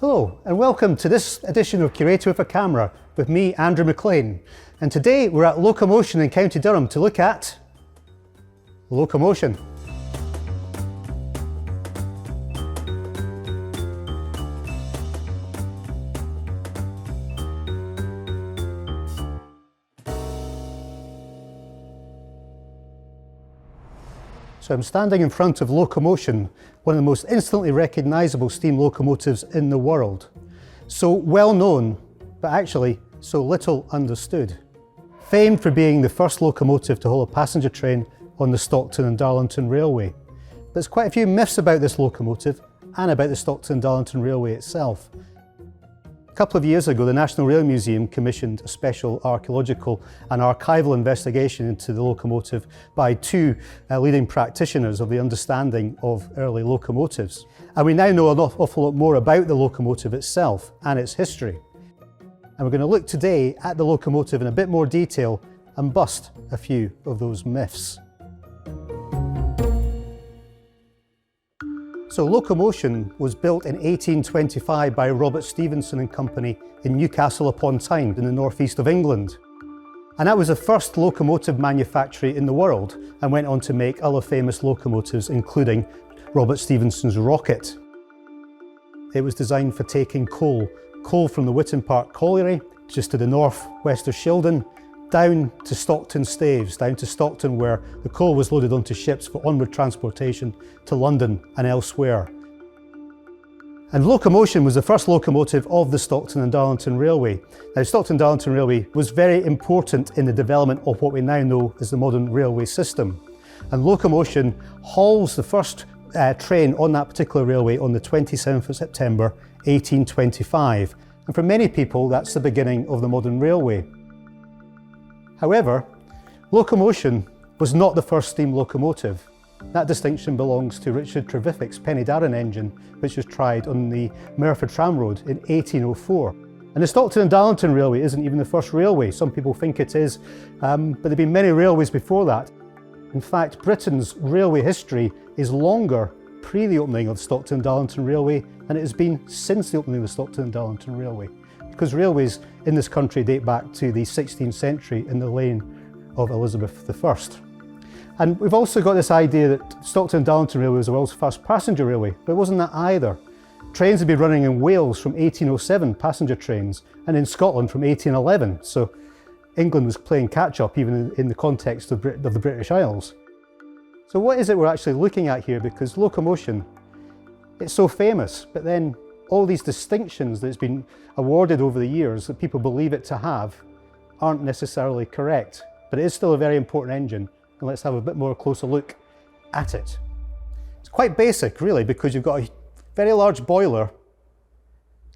Hello and welcome to this edition of Curator with a Camera with me, Andrew McLean. And today we're at Locomotion in County Durham to look at locomotion. So I'm standing in front of Locomotion, one of the most instantly recognisable steam locomotives in the world. So well known, but actually so little understood. Famed for being the first locomotive to haul a passenger train on the Stockton and Darlington Railway. There's quite a few myths about this locomotive and about the Stockton and Darlington Railway itself. A couple of years ago, the National Rail Museum commissioned a special archaeological and archival investigation into the locomotive by two leading practitioners of the understanding of early locomotives. And we now know an awful lot more about the locomotive itself and its history. And we're going to look today at the locomotive in a bit more detail and bust a few of those myths. So Locomotion was built in 1825 by Robert Stephenson and Company in Newcastle upon Tyne in the northeast of England. And that was the first locomotive manufactory in the world and went on to make other famous locomotives, including Robert Stephenson's Rocket. It was designed for taking coal from the Witton Park Colliery, just to the north-west of Shildon, down to Stockton Staves, down to Stockton where the coal was loaded onto ships for onward transportation to London and elsewhere. And Locomotion was the first locomotive of the Stockton and Darlington Railway. Now, Stockton and Darlington Railway was very important in the development of what we now know as the modern railway system. And Locomotion hauls the first train on that particular railway on the 27th of September 1825. And for many people, that's the beginning of the modern railway. However, Locomotion was not the first steam locomotive. That distinction belongs to Richard Trevithick's Penny Darren engine, which was tried on the Merthyr Tramroad in 1804. And the Stockton and Darlington Railway isn't even the first railway. Some people think it is, but there have been many railways before that. In fact, Britain's railway history is longer pre the opening of the Stockton and Darlington Railway than it has been since the opening of the Stockton and Darlington Railway. Because railways in this country date back to the 16th century in the reign of Elizabeth I. And we've also got this idea that Stockton and Darlington Railway was the world's first passenger railway, but it wasn't that either. Trains had been running in Wales from 1807, passenger trains, and in Scotland from 1811, so England was playing catch-up even in the context of the British Isles. So what is it we're actually looking at here? Because locomotion, it's so famous, but then all these distinctions that it's been awarded over the years that people believe it to have aren't necessarily correct. But it is still a very important engine, and let's have a bit more closer look at it. It's quite basic really, because you've got a very large boiler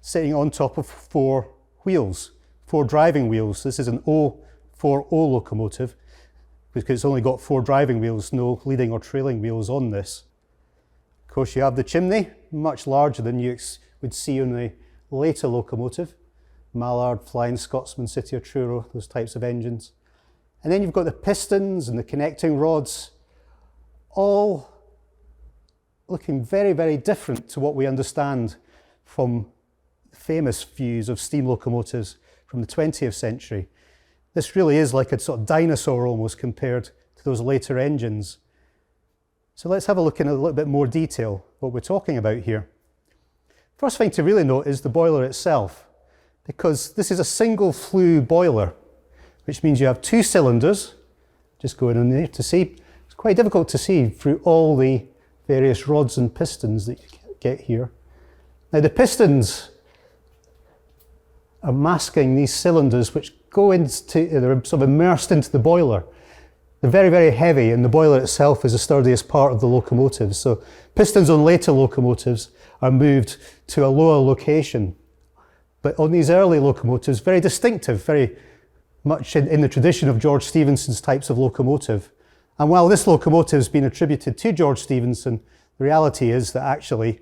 sitting on top of four wheels, four driving wheels. This is an O4O locomotive because it's only got four driving wheels, no leading or trailing wheels on this. Of course, you have the chimney, much larger than you would see on the later locomotive. Mallard, Flying Scotsman, City of Truro, those types of engines. And then you've got the pistons and the connecting rods, all looking very, very different to what we understand from famous views of steam locomotives from the 20th century. This really is like a sort of dinosaur almost compared to those later engines. So let's have a look in a little bit more detail what we're talking about here. First thing to really note is the boiler itself, because this is a single flue boiler, which means you have two cylinders, just going in there to see. It's quite difficult to see through all the various rods and pistons that you get here. Now the pistons are masking these cylinders which go into, they're sort of immersed into the boiler. They're very, very heavy, and the boiler itself is the sturdiest part of the locomotive. So pistons on later locomotives are moved to a lower location. But on these early locomotives, very distinctive, very much in the tradition of George Stephenson's types of locomotive. And while this locomotive has been attributed to George Stephenson, the reality is that actually,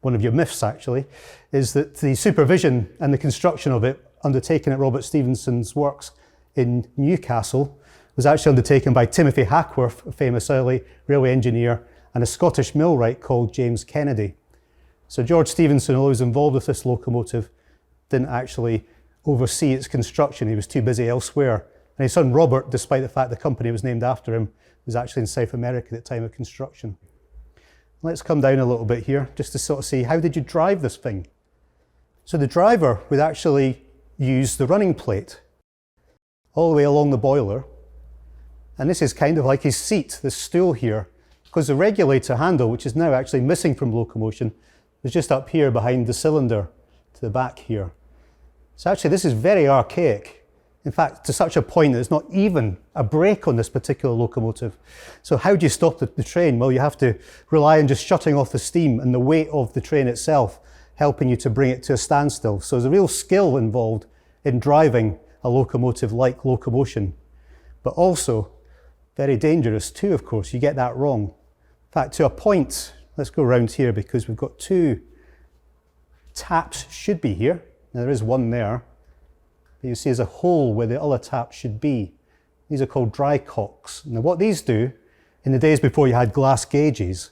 one of your myths actually, is that the supervision and the construction of it undertaken at Robert Stephenson's works in Newcastle was actually undertaken by Timothy Hackworth, a famous early railway engineer, and a Scottish millwright called James Kennedy. So George Stephenson, although he was involved with this locomotive, didn't actually oversee its construction. He was too busy elsewhere. And his son Robert, despite the fact the company was named after him, was actually in South America at the time of construction. Let's come down a little bit here, just to sort of see, how did you drive this thing? So the driver would actually use the running plate all the way along the boiler. And this is kind of like his seat, this stool here, because the regulator handle, which is now actually missing from Locomotion, is just up here behind the cylinder to the back here. So actually this is very archaic. In fact, to such a point that there's not even a brake on this particular locomotive. So how do you stop the train? Well, you have to rely on just shutting off the steam and the weight of the train itself helping you to bring it to a standstill. So there's a real skill involved in driving a locomotive like Locomotion, but also very dangerous too, of course. You get that wrong. In fact, to a point, let's go around here because we've got two taps should be here. Now there is one there. But you see there's a hole where the other tap should be. These are called dry cocks. Now what these do, in the days before you had glass gauges,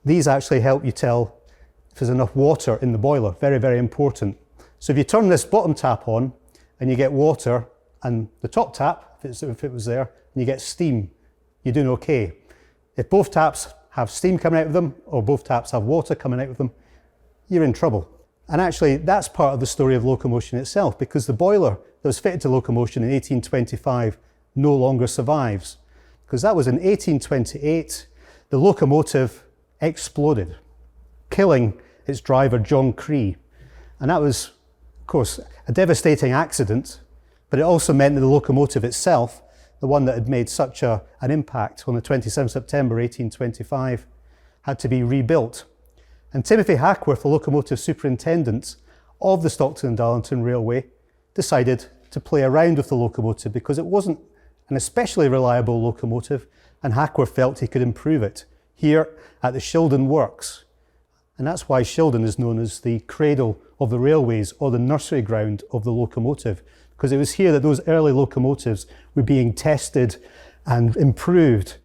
these actually help you tell if there's enough water in the boiler. Very, very important. So if you turn this bottom tap on and you get water, and the top tap, if it was there, and you get steam, you're doing okay. If both taps have steam coming out of them, or both taps have water coming out of them, you're in trouble. And actually, that's part of the story of Locomotion itself, because the boiler that was fitted to Locomotion in 1825 no longer survives. Because that was in 1828, the locomotive exploded, killing its driver, John Cree. And that was, of course, a devastating accident, but it also meant that the locomotive itself, the one that had made such an impact on the 27th September 1825, had to be rebuilt. And Timothy Hackworth, the locomotive superintendent of the Stockton and Darlington Railway, decided to play around with the locomotive because it wasn't an especially reliable locomotive, and Hackworth felt he could improve it here at the Shildon Works. And that's why Shildon is known as the cradle of the railways, or the nursery ground of the locomotive, because it was here that those early locomotives were being tested and improved.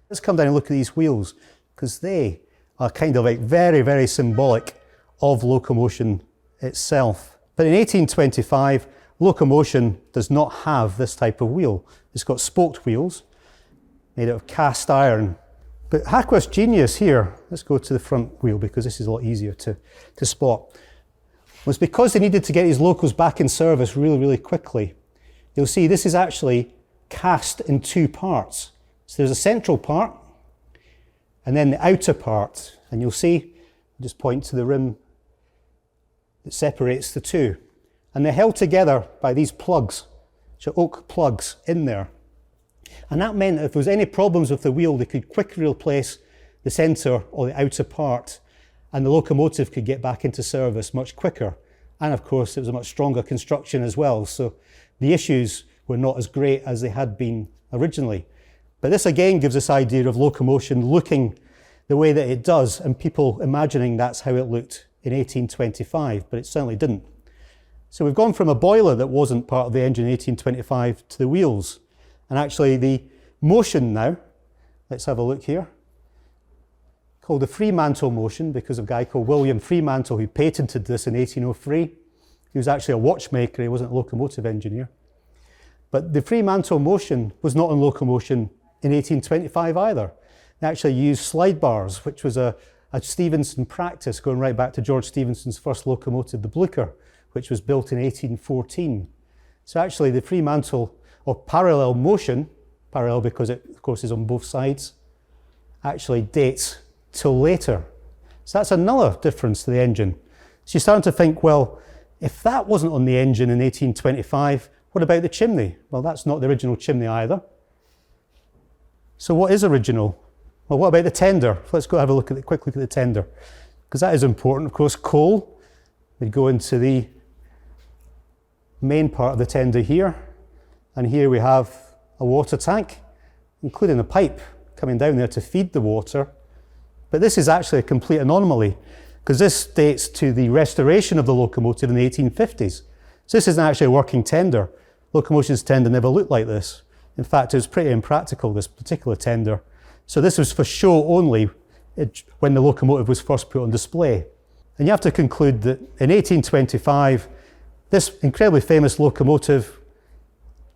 Let's come down and look at these wheels, because they are kind of like very, very symbolic of Locomotion itself. But in 1825, Locomotion does not have this type of wheel. It's got spoked wheels made out of cast iron. But Hackworth's genius here, let's go to the front wheel because this is a lot easier to spot, was because they needed to get these locos back in service really, really quickly. You'll see this is actually cast in two parts. So there's a central part, and then the outer part, and you'll see, I'll just point to the rim that separates the two. And they're held together by these plugs, so oak plugs in there. And that meant that if there was any problems with the wheel, they could quickly replace the centre or the outer part, and the locomotive could get back into service much quicker. And of course, it was a much stronger construction as well, so the issues were not as great as they had been originally. But this again gives this idea of Locomotion looking the way that it does, and people imagining that's how it looked in 1825, but it certainly didn't. So we've gone from a boiler that wasn't part of the engine in 1825 to the wheels. And actually the motion now, let's have a look here, called the Fremantle motion because of a guy called William Fremantle who patented this in 1803. He was actually a watchmaker, he wasn't a locomotive engineer. But the Fremantle motion was not on Locomotion in 1825 either. They actually used slide bars, which was a Stephenson practice going right back to George Stephenson's first locomotive, the Blucher, which was built in 1814. So actually the Fremantle, or parallel motion, parallel because it of course is on both sides, actually dates till later. So that's another difference to the engine. So you're starting to think, well, if that wasn't on the engine in 1825, what about the chimney? Well, that's not the original chimney either. So what is original? Well, what about the tender? Let's go have a quick look at the tender, because that is important. Of course, coal would go into the main part of the tender here, and here we have a water tank, including a pipe coming down there to feed the water. But this is actually a complete anomaly, because this dates to the restoration of the locomotive in the 1850s. So this isn't actually a working tender. Locomotion's tender never looked like this. In fact, it was pretty impractical, this particular tender. So this was for show only when the locomotive was first put on display. And you have to conclude that in 1825, this incredibly famous locomotive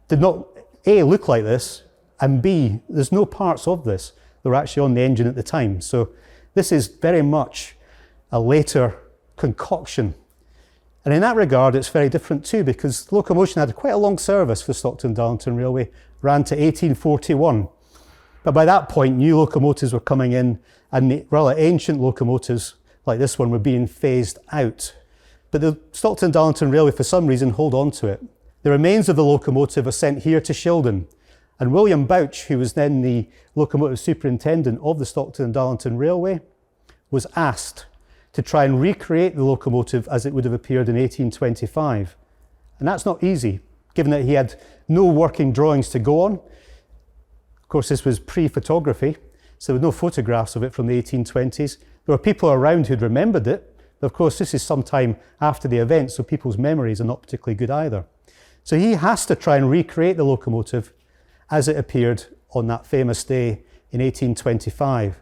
did not A, look like this, and B, there's no parts of this that were actually on the engine at the time. So this is very much a later concoction. And in that regard, it's very different too, because locomotion had quite a long service for Stockton and Darlington Railway, ran to 1841. But by that point, new locomotives were coming in, and the rather ancient locomotives, like this one, were being phased out. But the Stockton and Darlington Railway, for some reason, hold on to it. The remains of the locomotive are sent here to Shildon, and William Bouch, who was then the locomotive superintendent of the Stockton and Darlington Railway, was asked to try and recreate the locomotive as it would have appeared in 1825. And that's not easy, given that he had no working drawings to go on. Of course, this was pre-photography, so there were no photographs of it from the 1820s. There were people around who'd remembered it, but of course this is some time after the event, so people's memories are not particularly good either. So he has to try and recreate the locomotive as it appeared on that famous day in 1825.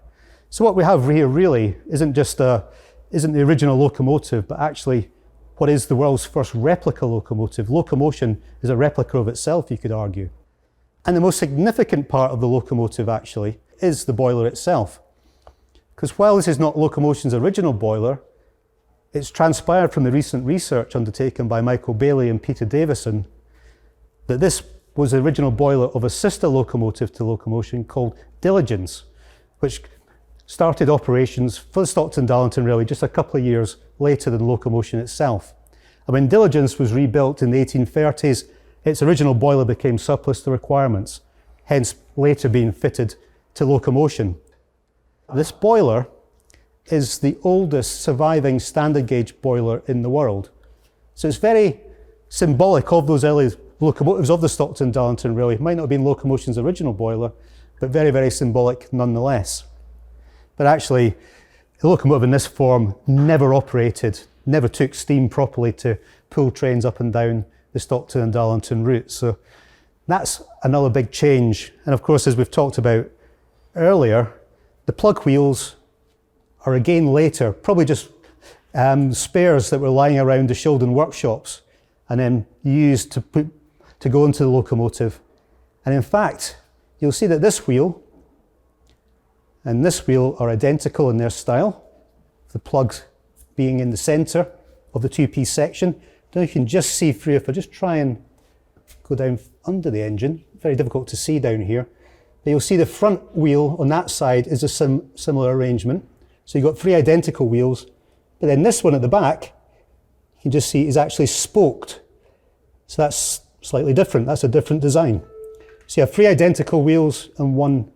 So what we have here really isn't the original locomotive, but actually what is the world's first replica locomotive. Locomotion is a replica of itself, you could argue. And the most significant part of the locomotive actually is the boiler itself. Because while this is not Locomotion's original boiler, it's transpired from the recent research undertaken by Michael Bailey and Peter Davison that this was the original boiler of a sister locomotive to Locomotion called Diligence, which started operations for the Stockton and Darlington Railway just a couple of years later than Locomotion itself. And when Diligence was rebuilt in the 1830s, its original boiler became surplus to requirements, hence later being fitted to Locomotion. This boiler is the oldest surviving standard gauge boiler in the world. So it's very symbolic of those early locomotives of the Stockton and Darlington Railway. It might not have been Locomotion's original boiler, but very, very symbolic nonetheless. But actually, the locomotive in this form never operated, never took steam properly to pull trains up and down the Stockton and Darlington route. So that's another big change. And of course, as we've talked about earlier, the plug wheels are again later, probably just spares that were lying around the Shildon workshops and then used to go into the locomotive. And in fact, you'll see that this wheel and this wheel are identical in their style, the plugs being in the centre of the two-piece section. I don't know if you can just see through. If I just try and go down under the engine, very difficult to see down here, but you'll see the front wheel on that side is a similar arrangement. So you've got three identical wheels, but then this one at the back, you can just see is actually spoked. So that's slightly different, that's a different design. So you have three identical wheels and one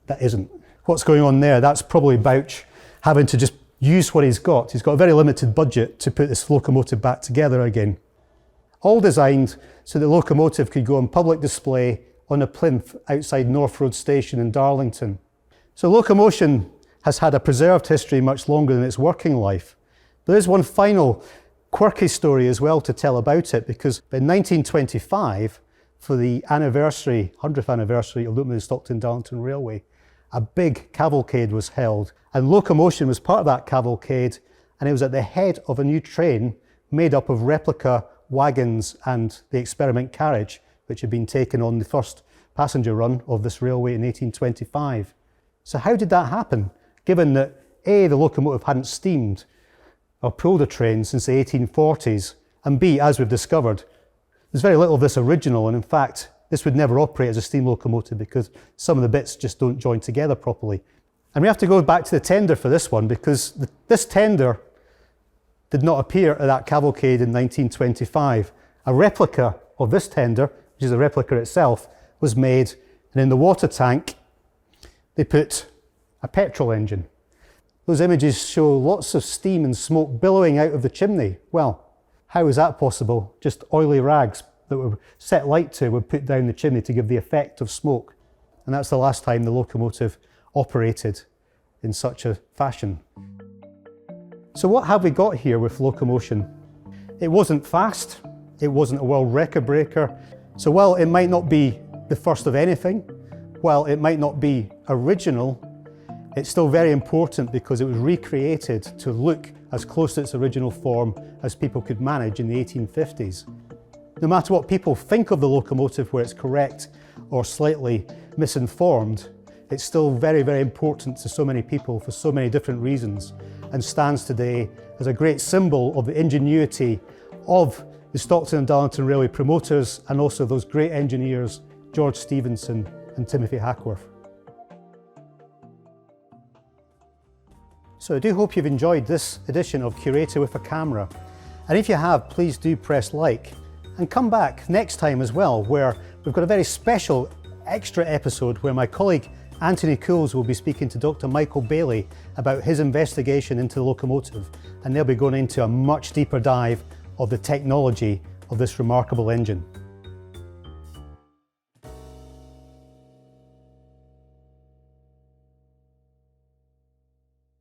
that isn't. What's going on there? That's probably Bouch having to just use what he's got. He's got a very limited budget to put this locomotive back together again. All designed so the locomotive could go on public display on a plinth outside North Road Station in Darlington. So Locomotion has had a preserved history much longer than its working life. There is one final quirky story as well to tell about it, because in 1925, for the 100th anniversary of the Stockton and Darlington Railway, a big cavalcade was held, and Locomotion was part of that cavalcade, and it was at the head of a new train made up of replica wagons and the experiment carriage, which had been taken on the first passenger run of this railway in 1825. So how did that happen, given that A, the locomotive hadn't steamed or pulled a train since the 1840s, and B, as we've discovered, there's very little of this original, and in fact, this would never operate as a steam locomotive because some of the bits just don't join together properly. And we have to go back to the tender for this one, because this tender did not appear at that cavalcade in 1925. A replica of this tender, which is a replica itself, was made, and in the water tank, they put a petrol engine. Those images show lots of steam and smoke billowing out of the chimney. Well, how is that possible? Just oily rags that were set light to were put down the chimney to give the effect of smoke. And that's the last time the locomotive operated in such a fashion. So what have we got here with Locomotion? It wasn't fast, it wasn't a world record breaker. So while it might not be the first of anything, while it might not be original, It's still very important because it was recreated to look as close to its original form as people could manage in the 1850s. No matter what people think of the locomotive, where it's correct or slightly misinformed, it's still very, very important to so many people for so many different reasons, and stands today as a great symbol of the ingenuity of the Stockton and Darlington Railway promoters, and also those great engineers, George Stephenson and Timothy Hackworth. So I do hope you've enjoyed this edition of Curator with a Camera. And if you have, please do press like. And come back next time as well, where we've got a very special extra episode where my colleague Anthony Cools will be speaking to Dr. Michael Bailey about his investigation into the locomotive, and they'll be going into a much deeper dive of the technology of this remarkable engine.